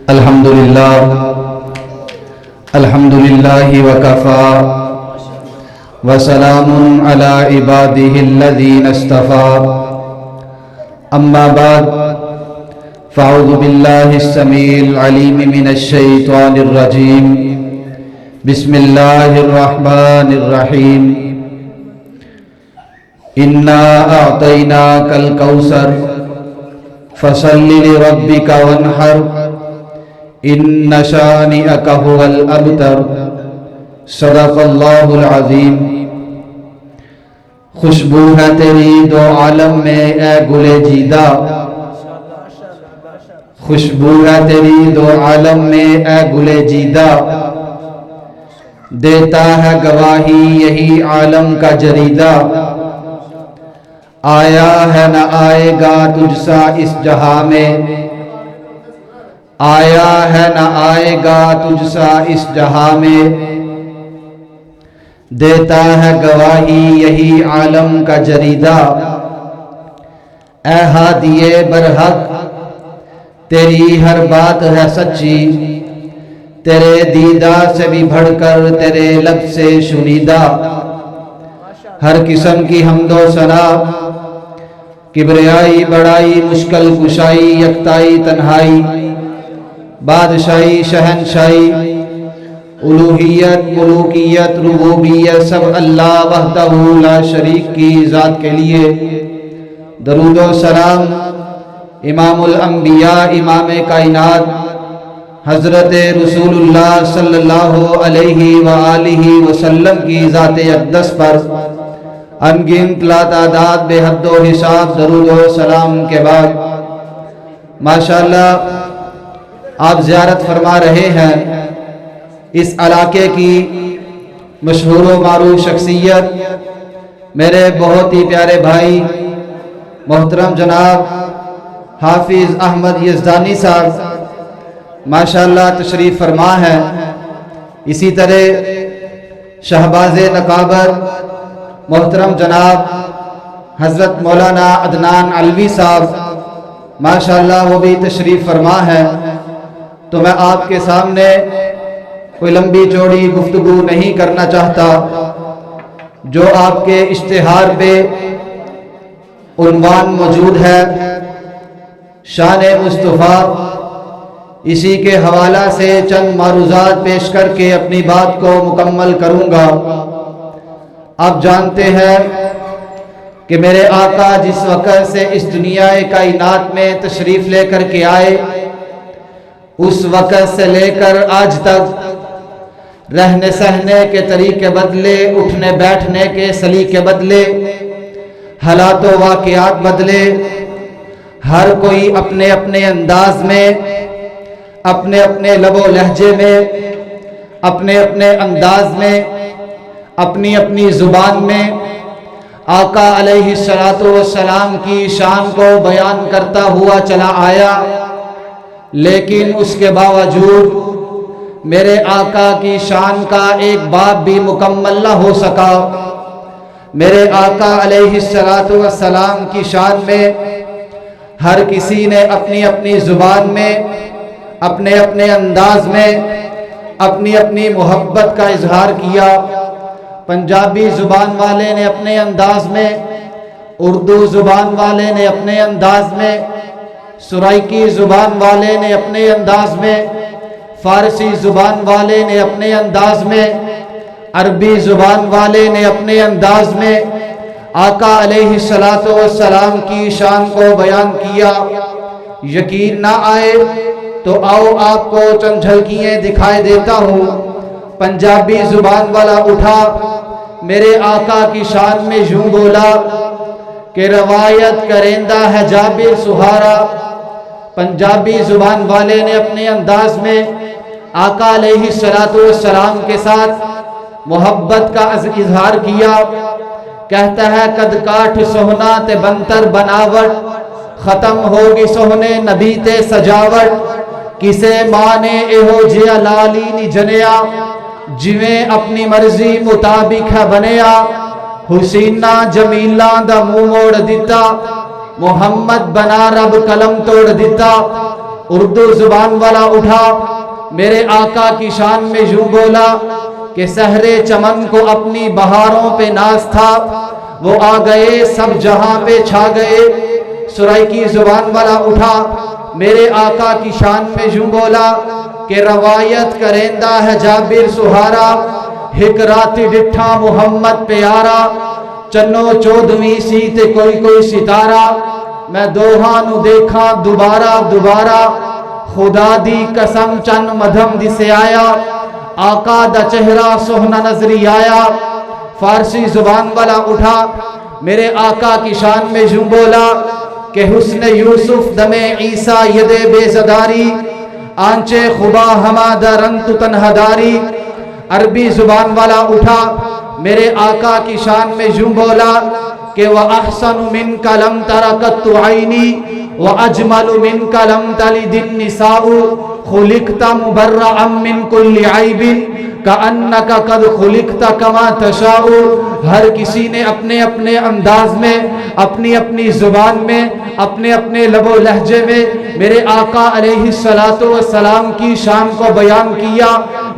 الحمدللہ وکفا وسلام علی عبادہ الذین اصطفیٰ اما بعد فاعوذ باللہ السمیع العلیم من الشیطان الرجیم بسم اللہ الرحمن الرحیم انا اعطیناک الکوثر فصل لربک وانحر ان شانئک هو الابتر صدق اللہ العظیم۔ خوشبو ہے تیری دو عالم میں اے گلے جیدہ، خوشبو ہے تیری دو عالم میں اے گلے جیدہ، دیتا ہے گواہی یہی عالم کا جریدہ، آیا ہے نہ آئے گا تجھ سا اس جہاں میں، آیا ہے نہ آئے گا تجھ سا اس جہاں میں، دیتا ہے گواہی یہی عالم کا جریدہ، اے ہادی برحق تیری ہر بات ہے سچی، تیرے دیدہ سے بھی بڑھ کر تیرے لب سے شنیدہ، ہر قسم کی حمد و ثنا، کبریائی بڑائی مشکل کشائی یکتائی تنہائی، بادشاہی شہنشاہی الوہیت ملوکیت ربوبیت سب اللہ وحدہ لا شریک کی ذات کے لیے۔ درود و سلام امام الانبیاء امام کائنات حضرت رسول اللہ صلی اللہ علیہ وآلہ وسلم کی ذات اقدس پر انگنت لاتعداد بے حد و حساب درود و سلام کے بعد، ماشاءاللہ آپ زیارت فرما رہے ہیں اس علاقے کی مشہور و معروف شخصیت میرے بہت ہی پیارے بھائی محترم جناب حافظ احمد یزدانی صاحب ماشاءاللہ تشریف فرما ہے۔ اسی طرح شہباز نقابر محترم جناب حضرت مولانا عدنان علوی صاحب ماشاءاللہ وہ بھی تشریف فرما ہے۔ تو میں آپ کے سامنے کوئی لمبی چوڑی گفتگو نہیں کرنا چاہتا، جو آپ کے اشتہار پہ عنوان موجود ہے شان مصطفیٰ، اسی کے حوالہ سے چند معروضات پیش کر کے اپنی بات کو مکمل کروں گا۔ آپ جانتے ہیں کہ میرے آقا جس وقت سے اس دنیا کائنات میں تشریف لے کر کے آئے، اس وقت سے لے کر آج تک رہنے سہنے کے طریقے بدلے، اٹھنے بیٹھنے کے سلیقے بدلے، حالات و واقعات بدلے، ہر کوئی اپنے اپنے انداز میں، اپنے اپنے لب و لہجے میں، اپنے اپنے انداز میں، اپنی اپنی زبان میں آقا علیہ السلام کی شان کو بیان کرتا ہوا چلا آیا، لیکن اس کے باوجود میرے آقا کی شان کا ایک باب بھی مکمل نہ ہو سکا۔ میرے آقا علیہ السلام کی شان میں ہر کسی نے اپنی اپنی زبان میں، اپنے اپنے انداز میں اپنی اپنی محبت کا اظہار کیا۔ پنجابی زبان والے نے اپنے انداز میں، اردو زبان والے نے اپنے انداز میں، سرائکی زبان والے نے اپنے انداز میں، فارسی زبان والے نے اپنے انداز میں، عربی زبان والے نے اپنے انداز میں آقا علیہ السلام کی شان کو بیان کیا۔ یقین نہ آئے تو آؤ آپ کو چند جھلکیاں دکھائے دیتا ہوں۔ پنجابی زبان والا اٹھا میرے آقا کی شان میں یوں بولا کہ روایت کرندہ ہے جابر سہارا۔ پنجابی زبان والے نے اپنے انداز میں آقا علیہ السلام کے ساتھ محبت کا اظہار کیا۔ کہتا ہے قد کاٹھ سوہنا تے بنتر بناوٹ، ختم ہوگی سوہنے نبی تے سجاوٹ، کسے مانے ایہو جیا لالی نی جنیا، جویں اپنی مرضی مطابق ہے بنیا، حسینہ جمیلہ دا منہ موڑ دیتا، محمد بنا رب قلم توڑ دیتا، اردو زبان والا اٹھا میرے آقا کی شان میں یوں بولا کہ سحرے چمن کو اپنی بہاروں پہ ناز تھا، وہ آ گئے سب جہاں پہ چھا گئے۔ سرائیکی زبان والا اٹھا میرے آقا کی شان میں یوں بولا کہ روایت کرندہ ہے جابر سہارا، ہکراتی ڈٹھا محمد پیارا، چنو چودویں سی تے کوئی کوئی ستارہ، میں دوہاں نو دیکھا دوبارہ دوبارہ، خدا دی قسم چن مدھم دسے آیا، آقا دا چہرہ سہنا نظری آیا۔ فارسی زبان والا اٹھا میرے آقا کی شان میں یوں بولا کہ حسن یوسف دم عیسیٰ ید بیزداری، آنچے خبا ہمادہ رنت تنہداری۔ عربی زبان والا اٹھا میرے آقا کی شان میں یوں بولا کہ وَأَحْسَنُ مِنْكَ لَمْ تَرَ قَطُّ عَيْنِي وَأَجْمَلُ مِنْكَ لَمْ تَلِدِ النِّسَاءُ خُلِقْتَ مُبَرَّأً مِنْ كُلِّ عَيْبٍ كَأَنَّكَ قَدْ خُلِقْتَ كَمَا تَشَاءُ۔ ہر کسی نے اپنے اپنے انداز میں، اپنی اپنی زبان میں، اپنے اپنے لب و لہجے میں میرے آقا علیہ السلام کی شان کو بیان کیا۔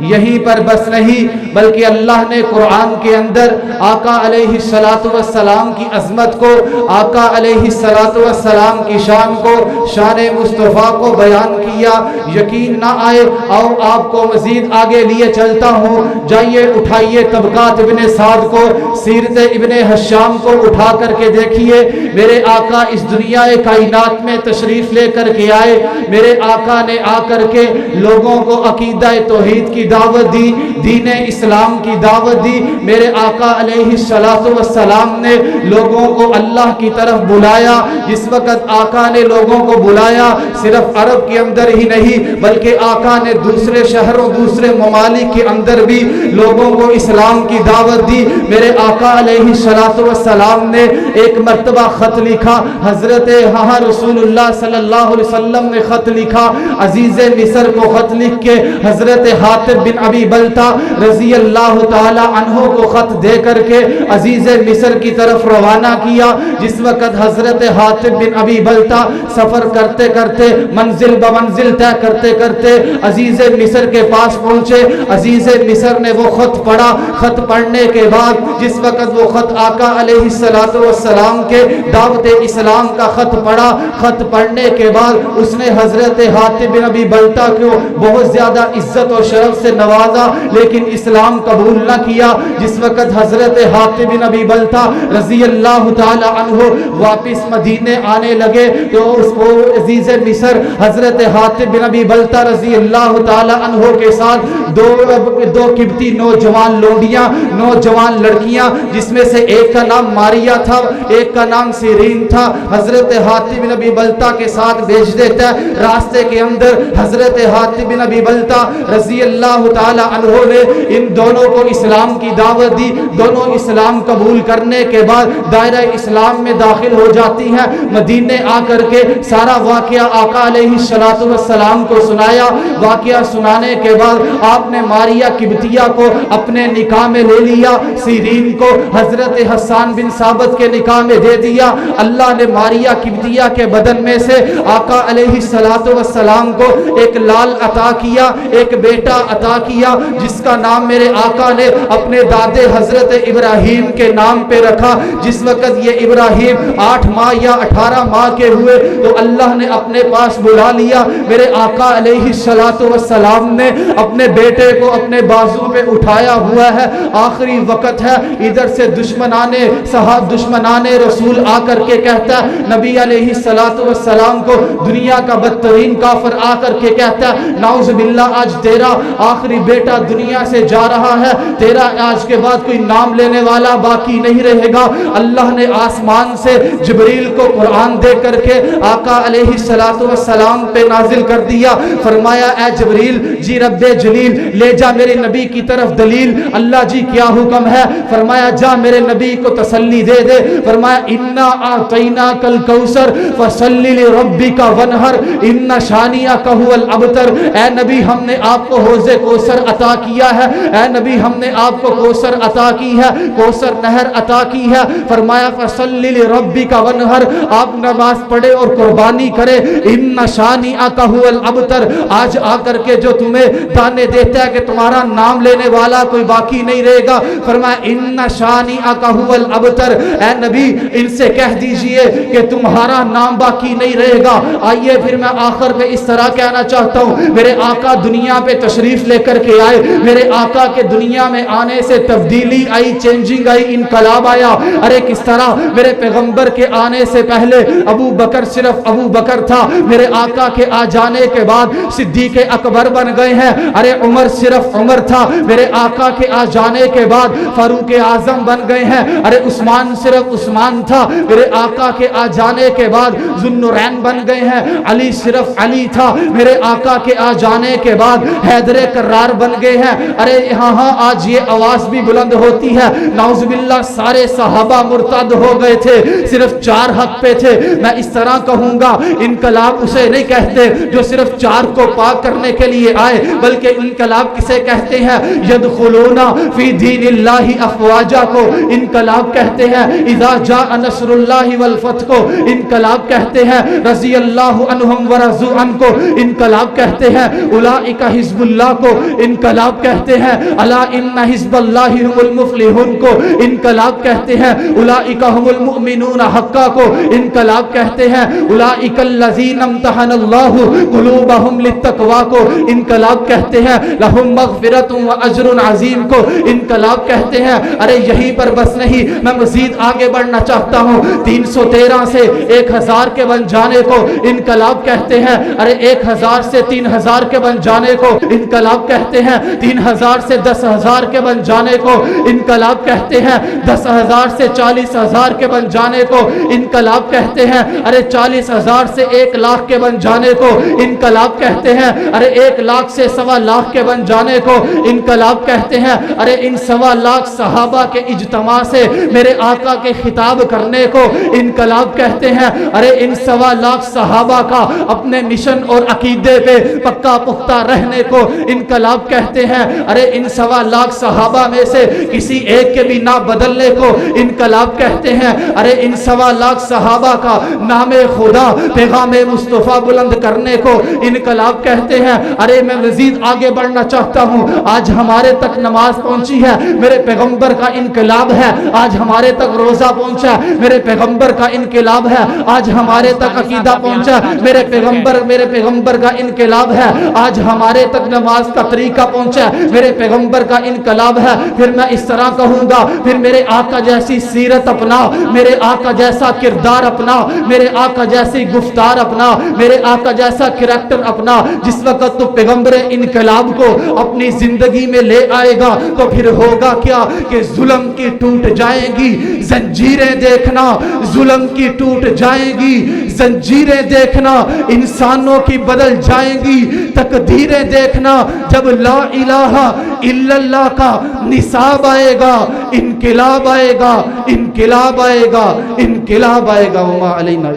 یہیں پر بس نہیں بلکہ اللہ نے قرآن کے اندر آقا علیہ السلام کی عظمت کو، آقا علیہ السلام کی شان کو، شان مصطفیٰ کو بیان کیا۔ یقین نہ آئے آؤ آپ کو مزید آگے لیے چلتا ہوں، جائیے اٹھائیے طبقات ابن سعد کو، سیرت ابن حشام کو اٹھا کر کے دیکھیے۔ میرے آقا اس دنیا کائنات میں تشریف لے کر کے آئے، میرے آقا نے آ کر کے لوگوں کو عقیدہ توحید کی دعوت دی، دین اسلام کی دعوت دی۔ میرے آقا علیہ السلام نے لوگوں کو اللہ کی طرف بلایا۔ جس وقت آقا نے لوگوں کو بلایا صرف عرب کے اندر ہی نہیں بلکہ آقا نے دوسرے شہروں، دوسرے ممالک کے اندر بھی لوگوں کو اسلام کی دعوت دی۔ میرے آقا علیہ السلام نے ایک مرتبہ خط لکھا، حضرت رسول اللہ صلی اللہ علیہ وسلم نے خط لکھا، عزیز مصر کو خط لکھ کے حضرت حاتب بن ابی بلتا رضی اللہ تعالی عنہ کو خط دے کر کے عزیز مصر کی طرف روانہ کیا۔ جس وقت حضرت حاتب بن ابی بلتا سفر کرتے کرتے، منزل بمنزل طے کرتے کرتے عزیز مصر کے پاس پہنچے، عزیز مصر نے وہ خط پڑھا۔ خط پڑھنے کے بعد جس وقت وہ خط آقا علیہ السلام کے دعوت اسلام کا خط پڑھا، خط پڑھنے کے بعد اس نے حضرت حاتب بن ابی بلتا کو بہت زیادہ عزت و شرف سے نوازا لیکن اسلام قبول نہ کیا۔ جس وقت حضرت حاتب بن ابی بلتا رضی اللہ تعالی عنہ واپس مدینے آنے لگے تو اس کو عزیز مصر حضرت حاتب بن ابی بلتا رضی اللہ تعالی عنہ کے ساتھ دو قبطی نوجوان لونڈیاں، نوجوان لڑکیاں، جس میں سے ایک کا نام ماریا تھا، ایک کا نام سیرین تھا، حضرت حاتب بن ابی بلتا کے ساتھ بھیج دیتا ہے۔ راستے کے اندر حضرت حاتب بن ابی بلتا رضی اللہ تعالی عنہ نے ان دونوں کو اسلام کی دعوت دی۔ دونوں اسلام قبول کرنے کے بعد دائرہ اسلام میں داخل ہو جاتی ہیں۔ مدینے آ کر کے سارا واقعہ آقا علیہ السلام کو سنایا۔ واقعہ سنانے کے بعد آپ نے ماریا قبطیہ کو اپنے نکاح میں لے لیا، سیرین کو حضرت حسان بن ثابت کے نکاح میں دے دیا۔ اللہ نے ماریا قبطیہ کے بدن میں سے آقا علیہ السلام کو ایک لال عطا کیا، ایک بیٹا عطا کیا جس کا نام میرے آقا نے اپنے دادے حضرت ابراہیم کے نام پہ رکھا۔ جس وقت یہ ابراہیم 8 ماہ یا 18 ماہ کے ہوئے تو اللہ نے اپنے پاس بلا لیا۔ میرے آقا علیہ السلام نے اپنے بیٹے کو اپنے بازو پہ اٹھایا ہوا ہے، آخری وقت ہے، ادھر سے دشمنان رسول آ کر کے کہتا ہے، نبی علیہ السلام کو دنیا کا بدترین کافر آ کر کے کہتا ہے، نعوذ باللہ آج تیرا آخری بیٹا دنیا سے جا رہا ہے، تیرا آج کے بعد کوئی نام لینے والا باقی نہیں رہے گا۔ اللہ نے آسمان سے جبریل کو قرآن دے کر کے آقا علیہ السلام پہ نازل کر دیا۔ فرمایا اے جبریل جی رب جلیل لے جا میرے نبی کی طرف دلیل۔ اللہ جی کیا حکم ہے؟ فرمایا جا میرے نبی کو تسلی دے دے۔ فرمایا انا اعطیناک الکوثر فصلی لربک وانحر ان شانئک ھو الابتر۔ اے نبی ہم نے آپ کو حوض کوثر عطا کیا ہے، اے نبی ہم نے آپ کو کوثر عطا کی ہے، کوثر نہر عطا کی ہے۔ فرمایا فصلی لربک وانحر، آپ نماز پڑھے اور قربانی کرے، ان شانئک ھو الابتر، آج آ کر کے جو تمہیں دانے دیتا ہے کہ تمہارا نام لینے والا کوئی باقی نہیں رہے گا، فرمایا ان شانئک ھو الابتر، اے نبی ان سے کہہ دیجئے کہ تمہارا نام باقی نہیں رہے گا۔ آئیے پھر میں آخر میں اس طرح کہنا چاہتا ہوں، میرے آقا دنیا پہ تشریف لے کر کے آئے، میرے آقا کے دنیا میں آنے سے تبدیلی آئی، چینجنگ آئی، انقلاب آیا۔ ارے کس طرح میرے پیغمبر کے آنے سے پہلے ابو بکر صرف ابو بکر تھا، میرے آقا کے آ جانے کے بعد صدیق اکبر بن گئے ہیں۔ ارے عمر صرف عمر تھا، میرے آقا کے آ جانے کے بعد فاروق اعظم بن گئے ہیں۔ ارے عثمان صرف عثمان تھا، میرے آقا کے آ جانے کے بعد ذو النورین بن گئے ہیں۔ علی صرف علی تھا، میرے آقا کے آ جانے کے بعد حیدر کرار بن گئے ہیں۔ ارے یہاں آج یہ آواز بھی بلند ہوتی ہے، نعوذ باللہ سارے صحابہ مرتد ہو گئے تھے، صرف 4 حق پہ تھے۔ میں اس طرح کہوں گا انقلاب اسے نہیں کہتے جو صرف 4 کو پاک کرنے کے لیے آئے، بلکہ انقلاب کسے کہتے ہیں؟ یدخلون فی دین اللہ افواجا کو انقلاب کہتے ہیں، اذا جاء نصر اللہ والفتح کو انقلاب کہتے ہیں، رضی اللہ عنہم ورضوا عنہ کو انقلاب کہتے ہیں، اولئک حزب اللہ کو انقلاب کہتے ہیں، الا ان حزب اللہ هم المفلحون کو انقلاب کہتے ہیں، اولئک هم المؤمنون حقا کو انقلاب کہتے ہیں، اولئک الذین امتحن اللہ قلوبهم للتقوی کو انقلاب کہتے ہیں، لہم مغفرۃ واجر عظیم کو انقلاب کہتے ہیں۔ ارے یہی پر بس نہیں، میں مزید آگے بڑھنا چاہتا ہوں۔ 313 سے 1000 کے بن جانے کو انقلاب کہتے ہیں۔ ارے 1000 سے 3000 کے بن جانے کو انقلاب کہتے ہیں، 3000 سے 10000 کے بن جانے کو انقلاب کہتے ہیں، 10000 سے 40000 کے بن جانے کو انقلاب کہتے ہیں۔ ارے 40000 سے 1,00,000 کے بن جانے کو انقلاب کہتے ہیں۔ ارے 1,00,000 سے 1,25,000 کے بن جانے کو انقلاب کہتے ہیں۔ ارے ان 1,25,000 صحابہ کے اجتماع سے میرے آقا کے خطاب کرنے کو انقلاب کہتے ہیں۔ ارے ان 1,25,000 صحابہ کا اپنے مشن اور عقیدے پہ پکا پختہ رہنے کو انقلاب کہتے ہیں۔ ارے ان 1,25,000 صحابہ میں سے کسی ایک کے بھی نہ بدلنے کو انقلاب کہتے ہیں۔ ارے ان 1,25,000 صحابہ کا نام خدا پیغام مصطفیٰ بلند کرنے کو انقلاب کہتے ہیں۔ ارے میں مزید آگے بڑھنا چاہتا ہوں، آج ہمارے تک نماز پہنچی ہے، میرے پیغمبر کا انقلاب ہے۔ آج ہمارے تک روزہ پہنچا، میرے پیغمبر کا انقلاب ہے۔ آج ہمارے تک عقیدہ پہنچا، میرے پیغمبر کا انقلاب ہے۔ آج ہمارے تک نماز کا طریقہ پہنچا، میرے پیغمبر کا انقلاب ہے۔ پھر میں اس طرح کہوں گا، پھر میرے آقا جیسی سیرت اپنا، میرے آقا جیسا کردار اپنا، میرے آقا جیسی گفتار اپنا، میرے آقا جیسا کریکٹر اپنا۔ جس وقت تو پیغمبر انقلاب کو اپنی زندگی میں لے آئے گا تو پھر ہوگا کیا کہ ظلم کی ٹوٹ جائیں گی زنجیریں، دیکھنا ظلم کی ٹوٹ جائیں گی زنجیریں، دیکھنا انسانوں کی بدل جائیں گی تقدیریں، دیکھنا جب لا الہ الا اللہ کا نصاب آئے گا انقلاب آئے گا، انقلاب آئے گا، انقلاب آئے گا۔ وما علینا